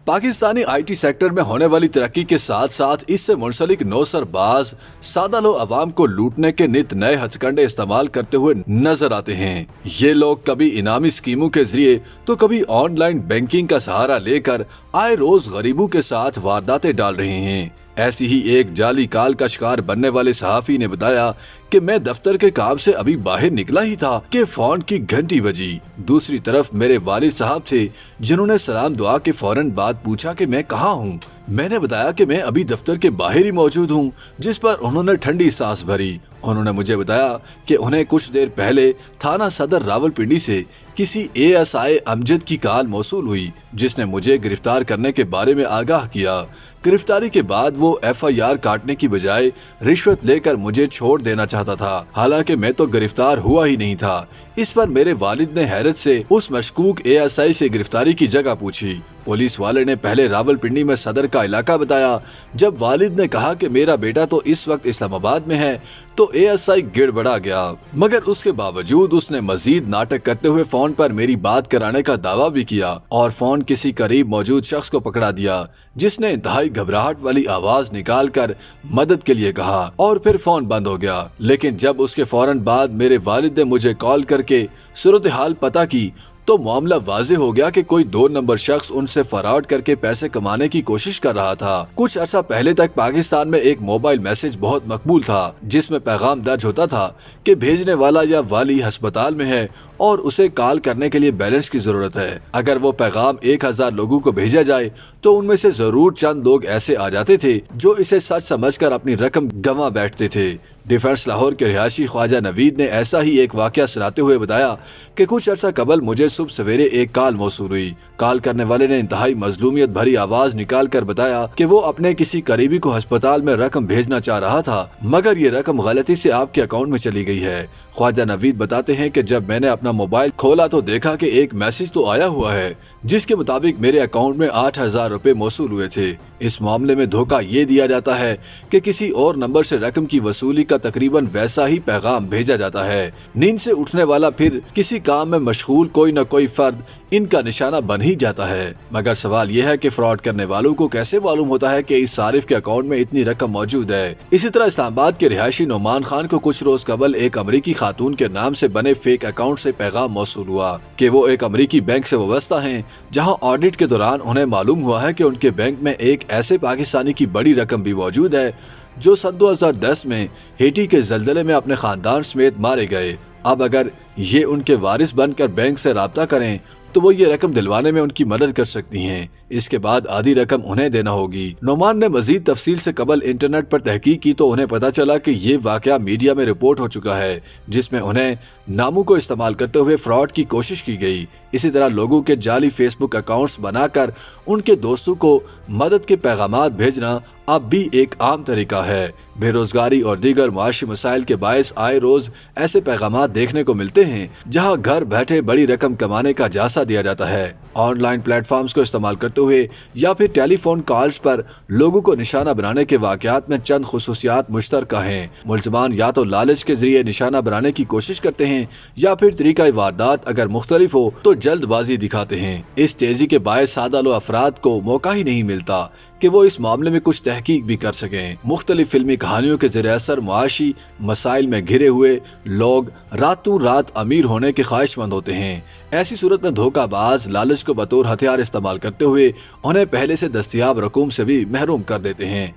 Pakistani IT sector में होने वाली तरक्की के साथ साथ इससे मुंसलिक नौसरबाज सादा लो अवाम को लूटने के नित नए हथकंडे इस्तेमाल करते हुए नजर आते हैं। ये लोग कभी इनामी स्कीमों के जरिए तो कभी ऑनलाइन बैंकिंग का सहारा लेकर आए रोज गरीबों के साथ वारदातें डाल रहे हैं। ऐसी ही एक जाली काल का शिकार बनने वाले सहाफी ने बताया कि मैं दफ्तर के काम से अभी बाहर निकला ही था कि फोन की घंटी बजी। दूसरी तरफ मेरे वालिद साहब थे जिन्होंने सलाम दुआ के फौरन बाद पूछा कि मैं कहाँ हूँ। मैंने बताया कि मैं अभी दफ्तर के बाहर ही मौजूद हूँ, जिस पर उन्होंने ठंडी सांस भरी। उन्होंने मुझे बताया कि उन्हें कुछ देर पहले थाना सदर रावलपिंडी से किसी एएसआई अमजद की कॉल मौसूल हुई, जिसने मुझे गिरफ्तार करने के बारे में आगाह किया। गिरफ्तारी के बाद वो एफआईआर काटने की बजाय रिश्वत लेकर मुझे छोड़ देना चाहता था, हालांकि मैं तो गिरफ्तार हुआ ही नहीं था। इस पर मेरे वालिद ने हैरत से उस मशकूक एएसआई से गिरफ्तारी की जगह पूछी। पुलिस वाले ने पहले रावलपिंडी में सदर का इलाका बताया। जब वालिद ने कहा कि मेरा बेटा तो इस वक्त इस्लामाबाद में है, तो एएसआई गिड़बड़ा गया, मगर उसके बावजूद उसने मजीद नाटक करते हुए फोन पर मेरी बात कराने का दावा भी किया और फोन किसी करीब मौजूद शख्स को पकड़ा दिया, जिसने इंतहाई घबराहट वाली आवाज निकाल कर मदद के लिए कहा और फिर फोन बंद हो गया। लेकिन जब उसके फौरन बाद मेरे वालिद ने मुझे कॉल करके सूरत हाल पता की तो मामला वाज़ेह हो गया कि कोई 2 नंबर शख्स उनसे फराड करके पैसे कमाने की कोशिश कर रहा था। कुछ अर्सा पहले तक पाकिस्तान में एक मोबाइल मैसेज बहुत मकबूल था, जिसमें पैगाम दर्ज होता था कि भेजने वाला या वाली अस्पताल में है और उसे कॉल करने के लिए बैलेंस की जरूरत है। अगर वो पैगाम 1000 लोगों को भेजा जाए तो उनमें से जरूर चंद लोग ऐसे आ जाते थे जो इसे सच समझकर अपनी रकम गंवा बैठते थे। डिफेंस लाहौर के रिहायशी ख्वाजा नवीद ने ऐसा ही एक वाकया सुनाते हुए बताया कि कुछ अर्सा कबल मुझे सुबह सवेरे एक कॉल मौसूल हुई। कॉल करने वाले ने इंतहाई मजलूमियत भरी आवाज निकाल कर बताया कि वो अपने किसी करीबी को अस्पताल में रकम भेजना चाह रहा था, मगर ये रकम गलती से आपके अकाउंट में चली गई है। ख्वाजा नवीद बताते हैं कि जब मैंने अपना मोबाइल खोला तो देखा कि एक मैसेज तो आया हुआ है, जिसके मुताबिक मेरे अकाउंट में 8000 रुपए मौसूल हुए थे। इस मामले में धोखा ये दिया जाता है कि किसी और नंबर से रकम की वसूली का तकरीबन वैसा ही पैगाम भेजा जाता है। नींद से उठने वाला फिर किसी काम में मशगूल कोई न कोई फर्द इनका निशाना बन ही जाता है। मगर सवाल यह है कि फ्रॉड करने वालों को कैसे मालूम होता है कि इस सारिफ के अकाउंट में इतनी रकम मौजूद है। इसी तरह इस्लामाबाद के रिहायशी नोमान खान को कुछ रोज कबल एक अमरीकी खातून के नाम से बने फेक अकाउंट से पैगाम मौसूल हुआ कि वो एक अमरीकी बैंक से वाबस्ता हैं, जहां ऑडिट के दौरान उन्हें मालूम हुआ है कि उनके बैंक में एक ऐसे पाकिस्तानी की बड़ी रकम भी मौजूद है जो सन 2010 में हेटी के जल्जले में अपने खानदान समेत मारे गए। अब अगर ये उनके वारिस बनकर बैंक से राब्ता करें तो वो ये रकम दिलवाने में उनकी मदद कर सकती हैं। इसके बाद आधी रकम उन्हें देना होगी। नोमान ने मजीद तफसील से कबल इंटरनेट पर तहकीक की तो उन्हें पता चला कि ये वाकया मीडिया में रिपोर्ट हो चुका है, जिसमें उन्हें नामों को इस्तेमाल करते हुए फ्रॉड की कोशिश की गई। इसी तरह लोगों के जाली फेसबुक अकाउंट्स बनाकर उनके दोस्तों को मदद के पैगामात भेजना अब भी एक आम तरीका है। बेरोजगारी और दीगर मुआशी मसाइल के बायस आए रोज ऐसे पैगामात देखने को मिलते हैं जहां घर बैठे बड़ी रकम कमाने का जासा दिया जाता है। ऑनलाइन प्लेटफॉर्म्स को इस्तेमाल करते हुए या फिर टेलीफोन कॉल्स पर लोगों को निशाना बनाने के वाकयात में चंद खुसूसियात मुश्तरका हैं। मुल्ज़िमान या तो लालच के जरिए निशाना बनाने की कोशिश करते हैं या फिर तरीका वारदात अगर मुख्तलिफ हो तो जल्दबाजी दिखाते हैं। इस तेजी के बायस सादा लो अफराद को मौका ही नहीं मिलता कि वो इस मामले में कुछ तहकीक भी कर सकें। मुख्तलिफ फिल्मी कहानियों के जरिए असर मुआशी मसाइल में घिरे हुए लोग रातों रात अमीर होने के ख्वाहिशमंद होते हैं। ऐसी सूरत में धोखाबाज लालच को बतौर हथियार इस्तेमाल करते हुए उन्हें पहले से दस्तयाब रकूम से भी महरूम कर देते हैं।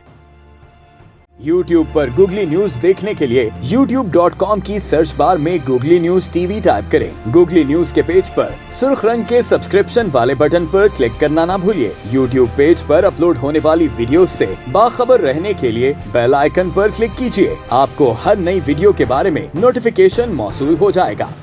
YouTube पर गूगली न्यूज देखने के लिए youtube.com की सर्च बार में गूगली न्यूज टीवी टाइप करें। गूगली न्यूज के पेज पर सुर्ख रंग के सब्सक्रिप्शन वाले बटन पर क्लिक करना ना भूलिए। YouTube पेज पर अपलोड होने वाली वीडियोस से बाखबर रहने के लिए बेल आइकन पर क्लिक कीजिए। आपको हर नई वीडियो के बारे में नोटिफिकेशन मौसूल हो जाएगा।